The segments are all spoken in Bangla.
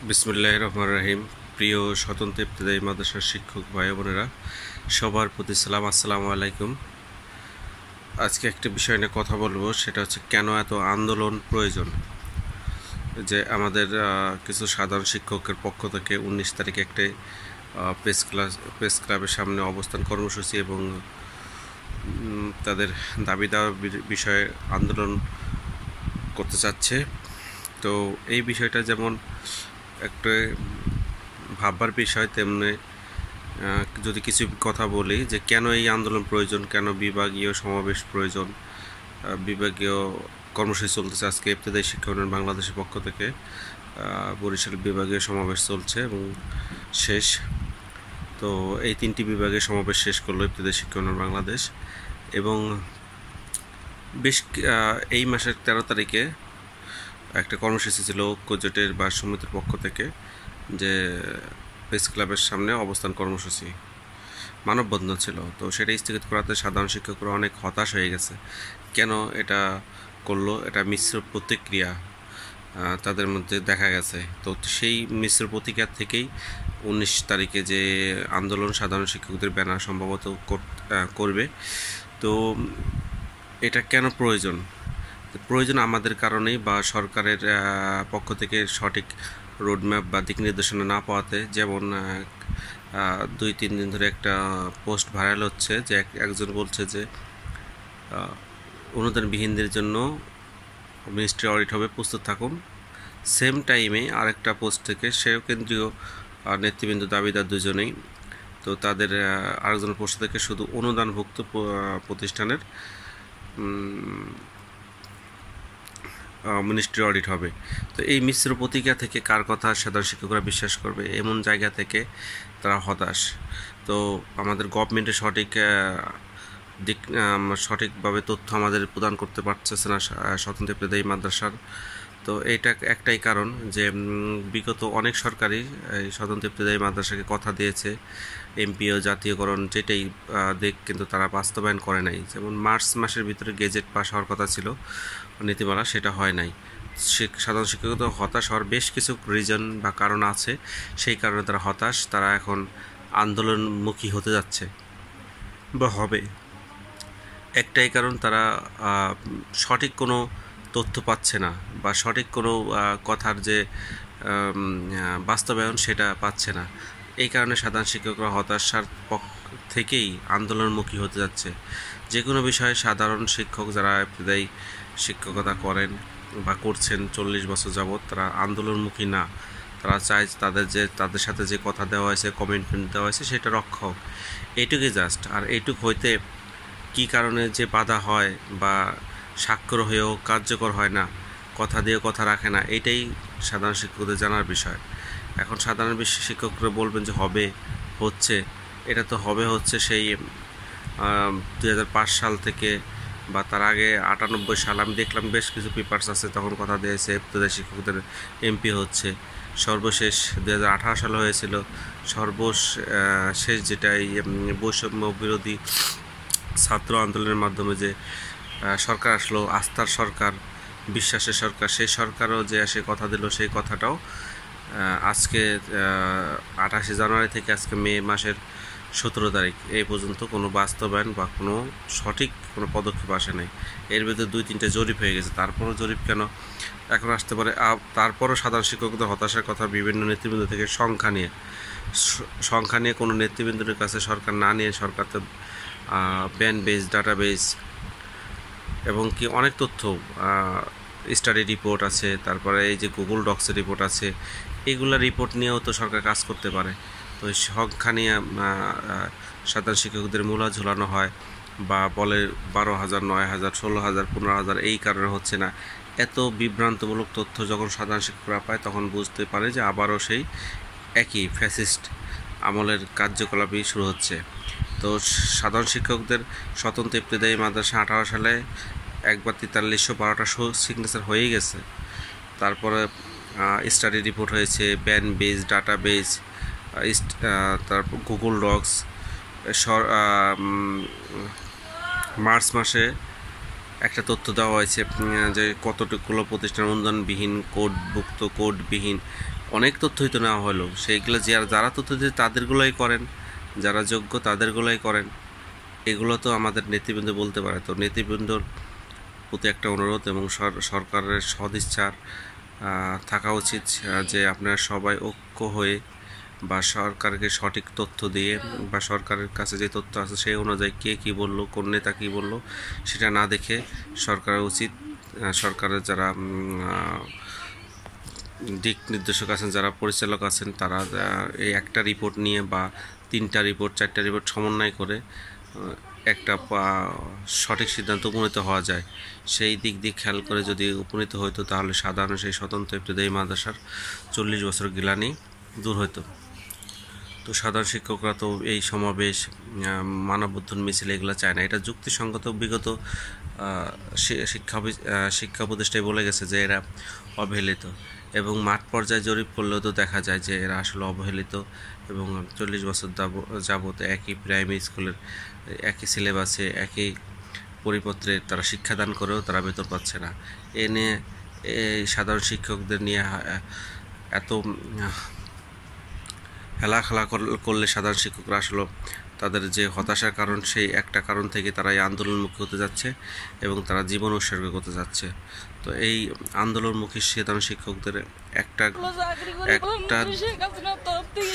বিসমিল্লাহির রহমানির রহিম। প্রিয় স্বতন্ত্র ইবতেদায়ী মাদ্রাসার শিক্ষক ভাই বোনেরা, সবার প্রতি সালাম, আসসালামু আলাইকুম। আজকে একটা বিষয় নিয়ে কথা বলবো, সেটা হচ্ছে কেন এত আন্দোলন প্রয়োজন। যে আমাদের কিছু সাধারণ শিক্ষকের পক্ষ থেকে 19 তারিখে একটি প্রেস ক্লাবের সামনে অবস্থান কর্মসূচি এবং তাদের দাবি দাওয়ার বিষয়ে আন্দোলন করতে চাচ্ছে। তো এই বিষয়টা যেমন একটা ভাববার বিষয়, তেমনি যদি কিছু কথা বলি যে কেন এই আন্দোলন প্রয়োজন, কেন বিভাগীয় সমাবেশ প্রয়োজন। বিভাগীয় কর্মসূচি চলতেছে আজকে ইবতেদায়ী শিক্ষা উন্নয়ন বাংলাদেশের পক্ষ থেকে। বরিশাল বিভাগীয় সমাবেশ চলছে এবং শেষ। তো এই 3টি বিভাগের সমাবেশ শেষ করলো ইবতেদায়ী শিক্ষা উন্নয়ন বাংলাদেশ। এবং বেশ এই মাসের 13 তারিখে একটা কর্মসূচি ছিল ঐক্য জোটের বা সমিতির পক্ষ থেকে, যে প্রেস ক্লাবের সামনে অবস্থান কর্মসূচি মানববন্ধন ছিল। তো সেটা স্থগিত করাতে সাধারণ শিক্ষকরা অনেক হতাশ হয়ে গেছে। কেন এটা করলো, এটা মিশ্র প্রতিক্রিয়া তাদের মধ্যে দেখা গেছে। তো সেই মিশ্র প্রতিক্রিয়া থেকেই 19 তারিখে যে আন্দোলন সাধারণ শিক্ষকদের ব্যানার সম্ভবত করবে। তো এটা কেন প্রয়োজন আমাদের কারণেই, বা সরকারের পক্ষ থেকে সঠিক রোডম্যাপ বা দিক নির্দেশনা না পাওয়াতে। যেমন 2-3 দিন ধরে একটা পোস্ট ভাইরাল হচ্ছে যে একজন বলছে যে অনুদানবিহীনদের জন্য মিনিস্ট্রি অডিট হবে, প্রস্তুত থাকুন। সেম টাইমে আরেকটা পোস্ট থেকে সেও কেন্দ্রীয় নেতৃবৃন্দ, দাবিদার দুজনেই। তো তাদের আরেকজন পোস্ট থেকে শুধু অনুদানভুক্ত প্রতিষ্ঠানের মিনিস্ট্রি অডিট হবে। তো এই মিশ্র প্রতিক্রিয়া থেকে কার কথা সাধারণ শিক্ষকরা বিশ্বাস করবে, এমন জায়গা থেকে তারা হতাশ। তো আমাদের গভর্নমেন্টের সঠিকভাবে তথ্য আমাদের প্রদান করতে পারছে না স্বতন্ত্র ইবতেদায়ী মাদ্রাসার। তো এইটা একটাই কারণ যে বিগত অনেক সরকারই এই স্বতন্ত্র ইবতেদায়ী মাদ্রাসাকে কথা দিয়েছে, এমপিও জাতীয়করণ যেটাই দিক, কিন্তু তারা বাস্তবায়ন করে নাই। যেমন মার্চ মাসের ভিতরে গেজেট পাস হওয়ার কথা ছিল, নীতিমালা, সেটা হয় নাই। সাধারণ শিক্ষকতা হতাশ হওয়ার বেশ কিছু রিজন বা কারণ আছে, সেই কারণে তারা হতাশ। তারা এখন আন্দোলনমুখী হতে যাচ্ছে বা হবে। একটাই কারণ, তারা সঠিক কোনো তথ্য পাচ্ছে না, বা সঠিক কোনো কথার যে বাস্তবায়ন সেটা পাচ্ছে না। এই কারণে সাধারণ শিক্ষকরা হতাশার থেকেই আন্দোলনমুখী হতে যাচ্ছে। যে কোনো বিষয়ে সাধারণ শিক্ষক যারা ইবতেদায়ী শিক্ষকতা করেন বা করছেন 40 বছর যাবৎ, তারা আন্দোলনমুখী না। তারা চায় তাদের সাথে যে কথা দেওয়া হয়েছে, কমিটমেন্ট দেওয়া হয়েছে, সেটা রক্ষা হোক। এইটুকুই জাস্ট। আর এইটুক হইতে কী কারণে যে বাধা হয় বা স্বাক্ষর হয়েও কার্যকর হয় না, কথা দিয়ে কথা রাখে না, এইটাই সাধারণ শিক্ষকদের জানার বিষয়। এখন সাধারণ শিক্ষকরা বলবেন যে হবে, হচ্ছে। এটা তো হচ্ছে সেই 2005 সাল থেকে, বা তার আগে 98 সাল। আমি দেখলাম বেশ কিছু পেপারস আছে, তখন কথা দিয়েছে ইবতেদায়ী শিক্ষকদের এমপি হচ্ছে। সর্বশেষ 2018 সালে হয়েছিল সর্বশেষ, যেটা এই বৈষম্য বিরোধী ছাত্র আন্দোলনের মাধ্যমে যে সরকার আসলো, আস্থার সরকার, বিশ্বাসের সরকার, সেই সরকারও যে এসে কথা দিল, সেই কথাটাও আজকে 28 জানুয়ারি থেকে আজকে মে মাসের 17 তারিখ এই পর্যন্ত কোনো বাস্তবায়ন বা কোনো সঠিক কোনো পদক্ষেপ আসে নাই। এর ভিতরে 2-3টে জরিপ হয়ে গেছে, তারপরও জরিপ কেন এখন আসতে পারে। তারপরও সাধারণ শিক্ষকদের হতাশার কথা বিভিন্ন নেতৃবৃন্দ থেকে সংখ্যা নিয়ে কোনো নেতৃবৃন্দের কাছে সরকার না নিয়ে, সরকার তো ব্যান বেস, ডাটা বেস এবং কি অনেক তথ্য, স্টাডি রিপোর্ট আছে, তারপরে এই যে গুগল ডক্সের রিপোর্ট আছে, এগুলো রিপোর্ট নিয়েও তো সরকার কাজ করতে পারে। তো সংখ্যা নিয়ে সাধারণ শিক্ষকদের মূলা ঝুলানো হয়, বা বলে 12,000, 9,000, 16,000, 15,000, এই কারণে হচ্ছে না। এত বিভ্রান্তমূলক তথ্য যখন সাধারণ শিক্ষকরা পায়, তখন বুঝতে পারে যে আবারও সেই একই ফ্যাসিস্ট আমলের কার্যকলাপই শুরু হচ্ছে। তো সাধারণ শিক্ষকদের স্বতন্ত্র ইবতেদায়ী মাদ্রাসা 18 সালে একবার 4312টা সিগনেচার হয়েই গেছে। তারপরে স্টাডি রিপোর্ট হয়েছে, ব্যান বেস, ডাটা বেস, তারপর গুগল ডক্স। মার্চ মাসে একটা তথ্য দেওয়া হয়েছে যে কতটুকুলো প্রতিষ্ঠান অনুদানবিহীন, কোডভুক্ত, কোডবিহীন, অনেক তথ্যই তো নেওয়া হলো। সেইগুলো যারা তথ্য দিচ্ছে তাদেরগুলোই করেন, যারা যোগ্য তাদেরগুলোই করেন। এগুলো তো আমাদের নেতৃবৃন্দ বলতে পারে। তো নেতৃবৃন্দর প্রতি একটা অনুরোধ এবং সরকারের সদিচ্ছার থাকা উচিত যে আপনারা সবাই ঐক্য হয়ে বা সরকারকে সঠিক তথ্য দিয়ে বা সরকারের কাছে যে তথ্য আছে সেই অনুযায়ী কে কী বললো, কোন নেতা কী বললো সেটা না দেখে সরকারের উচিত, সরকারের যারা দিক নির্দেশক আছেন, যারা পরিচালক আছেন, তারা এই একটা রিপোর্ট নিয়ে বা 3টা রিপোর্ট 4টা রিপোর্ট সমন্বয় করে একটা সঠিক সিদ্ধান্ত উপনীত হওয়া যায়। সেই দিক দিয়ে খেয়াল করে যদি উপনীত হইতো তাহলে সাধারণ সেই স্বতন্ত্র ইবতেদায়ী মাদ্রাসার 40 বছর গিলানি দূর হইতো। তো সাধারণ শিক্ষকরা তো এই সমাবেশ, মানববন্ধন, মিছিল এগুলো চায় না। এটা যুক্তিসঙ্গত। বিগত শিক্ষা উপদেষ্টাই বলে গেছে যে এরা অবহেলিত, এবং মাঠ পর্যায়ে জরিপ করলেও তো দেখা যায় যে এরা আসলে অবহেলিত এবং 40 বছর যাবত একই প্রাইমারি স্কুলের একই সিলেবাসে একই পরিপত্রে তারা শিক্ষাদান করেও তারা বেতন পাচ্ছে না। এ নিয়ে এই সাধারণ শিক্ষকদের নিয়ে এত হেলাখেলা করলে সাধারণ শিক্ষকরা আসলে তাদের যে হতাশার কারণ, সেই একটা কারণ থেকে তারা এই আন্দোলনমুখী হতে যাচ্ছে এবং তারা জীবন উৎসর্গ করতে যাচ্ছে। তো এই আন্দোলনমুখী সাধারণ শিক্ষকদের একটা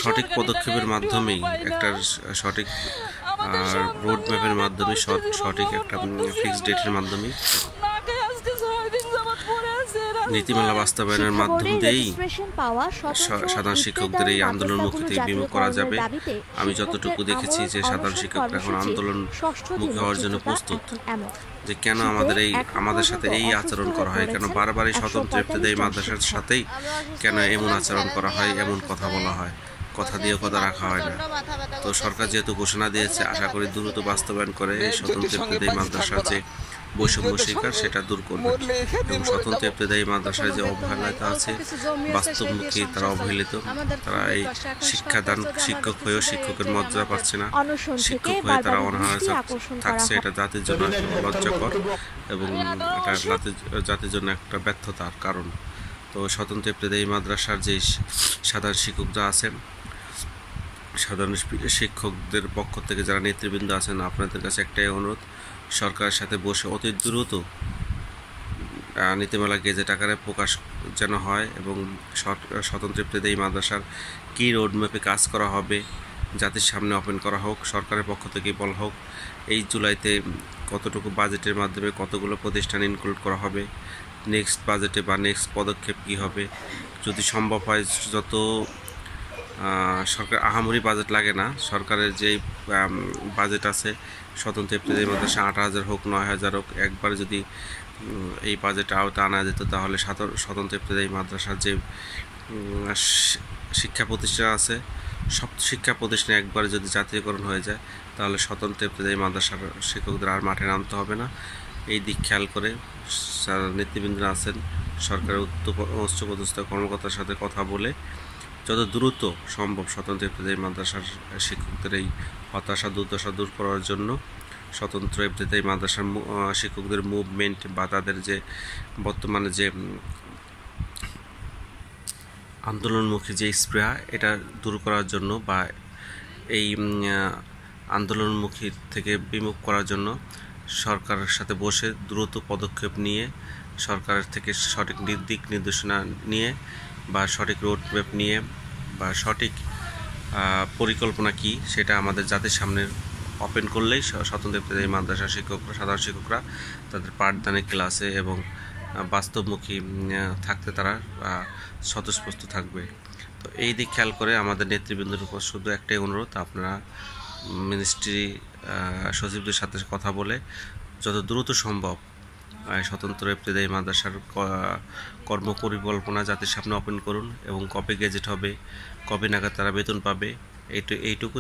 সঠিক পদক্ষেপের মাধ্যমেই, একটা সঠিক রোড ম্যাপের মাধ্যমে, সঠিক একটা ফিক্সড ডেটের মাধ্যমে নীতিমালা বাস্তবায়নের মাধ্যম দিয়েই সাধারণ শিক্ষকদের এই আন্দোলনমুখী থেকে বিমুখ করা যাবে। আমি যতটুকু দেখেছি যে সাধারণ শিক্ষকরা এখন আন্দোলনমুখী হওয়ার জন্য প্রস্তুত। যে কেন আমাদের সাথে এই আচরণ করা হয়, কেন বারবার এই স্বতন্ত্র ইবতেদায়ী মাদ্রাসার সাথেই কেন এমন আচরণ করা হয়, এমন কথা বলা হয়, কথা দিয়ে কথা রাখা হয় না। তো সরকার যেহেতু ঘোষণা দিয়েছে, আশা করি দ্রুত বাস্তবায়ন করে এই স্বতন্ত্র ইবতেদায়ী মাদ্রাসার যে বৈষম্য শিকার সেটা দূর করবে। এবং স্বতন্ত্র ইবতেদায়ী মাদ্রাসায় যে অবহেলিত আছে, বাস্তবমুখী তারা অবহেলিত, তারা এই শিক্ষাদান, শিক্ষক হয়েও শিক্ষকের মর্যাদা পাচ্ছে না, শিক্ষক হয়ে তারা অনাহারে থাকছে। এটা জাতির জন্য একটা লজ্জাকর এবং এটা জাতির জন্য একটা ব্যর্থতার কারণ। তো স্বতন্ত্র ইবতেদায়ী মাদ্রাসার যে সাধারণ শিক্ষকরা আছেন, সাধারণ শিক্ষকদের পক্ষ থেকে যারা নেতৃবৃন্দ আছেন, আপনাদের কাছে একটাই অনুরোধ, সরকারের সাথে বসে অতি দ্রুত নীতিমালা গেজেট আকারে প্রকাশ যেন হয় এবং স্বতন্ত্র ইবতেদায়ী মাদ্রাসার কী রোডম্যাপে কাজ করা হবে জাতির সামনে ওপেন করা হোক, সরকারের পক্ষ থেকে বলা হোক এই জুলাইতে কতটুকু বাজেটের মাধ্যমে কতগুলো প্রতিষ্ঠান ইনক্লুড করা হবে, নেক্সট বাজেটে বা নেক্সট পদক্ষেপ কী হবে। যদি সম্ভব হয়, যত সরকার আহামরি বাজেট লাগে না, সরকারের যেই বাজেট আছে স্বতন্ত্র ইবতেদায়ী মাদ্রাসা 8,000 হোক 9,000 হোক, একবারে যদি এই বাজেটে আওতা আনা যেত তাহলে স্বতন্ত্র ইবতেদায়ী মাদ্রাসার যে শিক্ষা প্রতিষ্ঠান আছে সব শিক্ষা প্রতিষ্ঠানে একবারে যদি জাতীয়করণ হয়ে যায় তাহলে স্বতন্ত্র ইবতেদায়ী মাদ্রাসার শিক্ষকদের আর মাঠে নামতে হবে না। এই দিক খেয়াল করে নেতৃবৃন্দরা আছেন, সরকারের উচ্চপদস্থ কর্মকর্তার সাথে কথা বলে যত দ্রুত সম্ভব স্বতন্ত্র ইবতেদায়ী মাদ্রাসার শিক্ষকদের এই হতাশা দুর্দশা দূর করার জন্য স্বতন্ত্র ইবতেদায়ী মাদ্রাসার শিক্ষকদের মুভমেন্ট বা তাদের যে বর্তমানে যে আন্দোলনমুখী যে স্পৃহা, এটা দূর করার জন্য বা এই আন্দোলনমুখী থেকে বিমুখ করার জন্য সরকারের সাথে বসে দ্রুত পদক্ষেপ নিয়ে, সরকারের থেকে সঠিক দিক নির্দেশনা নিয়ে বা সঠিক রোড ম্যাপ নিয়ে বা সঠিক পরিকল্পনা কি সেটা আমাদের জাতির সামনে ওপেন করলেই স্বতন্ত্র ইবতেদায়ী মাদ্রাসার শিক্ষকরা, সাধারণ শিক্ষকরা তাদের পাঠদানের ক্লাসে এবং বাস্তবমুখী থাকতে তারা স্বতঃস্ফূর্ত থাকবে। তো এই দিক খেয়াল করে আমাদের নেতৃবৃন্দের উপর শুধু একটাই অনুরোধ, আপনারা মিনিস্ট্রি সচিবদের সাথে কথা বলে যত দ্রুত সম্ভব স্বতন্ত্র ইবতেদায়ী মাদ্রাসার কর্মপরিকল্পনা জাতির সামনে ওপেন করুন এবং কবে গেজেট হবে, কবে নাগাদ তারা বেতন পাবে, এইটুকু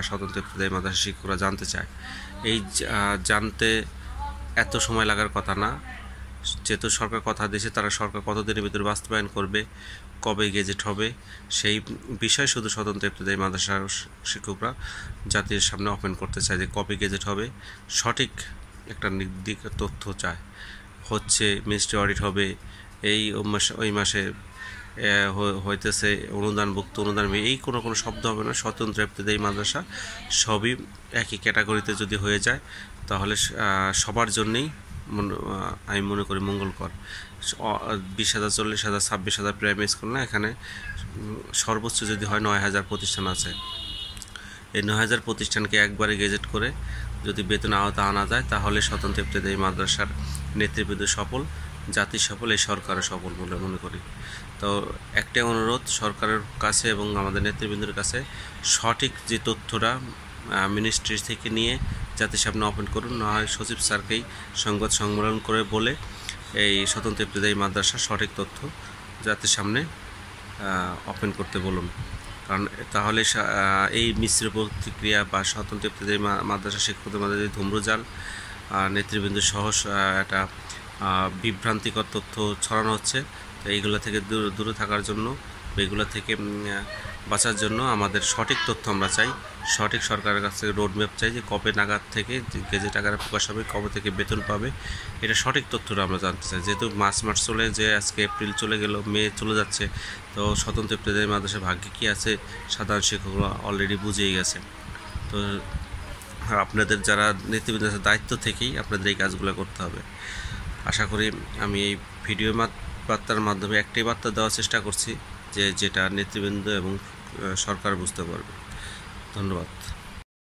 স্বতন্ত্র ইবতেদায়ী মাদ্রাসা শিক্ষকরা জানতে চায়। এই জানতে এত সময় লাগার কথা না, যেহেতু সরকার কথা দিয়েছে, তারা সরকার কতদিনের ভিতরে বাস্তবায়ন করবে, কবে গেজেট হবে, সেই বিষয় শুধু স্বতন্ত্র ইবতেদায়ী মাদ্রাসার শিক্ষকরা জাতির সামনে ওপেন করতে চায় যে কবে গেজেট হবে, সঠিক একটা নির্দিষ্ট তথ্য চায়, হচ্ছে মিনিস্ট্রি অডিট হবে, এই ওই মাসে হইতেছে অনুদানভুক্ত অনুদান, এই কোনো শব্দ হবে না। স্বতন্ত্র ইবতেদায়ী মাদ্রাসা সবই একই ক্যাটাগরিতে যদি হয়ে যায় তাহলে সবার জন্যেই আমি মনে করি মঙ্গলকর। 20,000, 40,000, 26,000 প্রাইমারি স্কুল না, এখানে সর্বোচ্চ যদি হয় 9,000 প্রতিষ্ঠান আছে। এই 9,000 প্রতিষ্ঠানকে একবারে গেজেট করে যদি বেতন আওতা আনা যায় তাহলে স্বতন্ত্র ইবতেদায়ী মাদ্রাসার নেতৃবৃন্দ সফল, জাতি সফল, এই সরকারও সফল বলে মনে করি। তো একটাই অনুরোধ সরকারের কাছে এবং আমাদের নেতৃবৃন্দের কাছে, সঠিক যে তথ্যটা মিনিস্ট্রি থেকে নিয়ে জাতির সামনে ওপেন করুন, না হয় সচিব স্যারকেই সংবাদ সম্মেলন করে বলে এই স্বতন্ত্র ইবতেদায়ী মাদ্রাসার সঠিক তথ্য জাতির সামনে ওপেন করতে বলুন। কারণ তাহলে এই মিশ্র প্রতিক্রিয়া বা স্বতন্ত্র ইবতেদায়ী মাদ্রাসা শিক্ষকদের মধ্যে যে ধূম্রজাল, নেতৃবৃন্দ সহ একটা বিভ্রান্তিকর তথ্য ছড়ানো হচ্ছে, তো এইগুলো থেকে দূরে থাকার জন্য, এগুলো থেকে বাঁচার জন্য আমাদের সঠিক তথ্য আমরা চাই। সঠিক সরকারের কাছ থেকে রোডম্যাপ চাই, যে কবে নাগাদ থেকে গেজেট আকারে প্রকাশ হবে, কবে থেকে বেতন পাবে, এটা সঠিক তথ্যটা আমরা জানতে চাই। যেহেতু মার্চ চলে, যে আজকে এপ্রিল চলে গেল, মে চলে যাচ্ছে, তো স্বতন্ত্র ইবতেদায়ী মাদ্রাসার ভাগ্যে কী আছে সাধারণ শিক্ষকরা অলরেডি বুঝেই গেছে। তো আপনাদের যারা নেতৃবৃন্দ আছে, দায়িত্ব থেকেই আপনাদের এই কাজগুলো করতে হবে। আশা করি আমি এই ভিডিও বার্তার মাধ্যমে একটাই বার্তা দেওয়ার চেষ্টা করছি, যেটা নেতৃবৃন্দ এবং সরকার বুঝতে পারবে। ধন্যবাদ।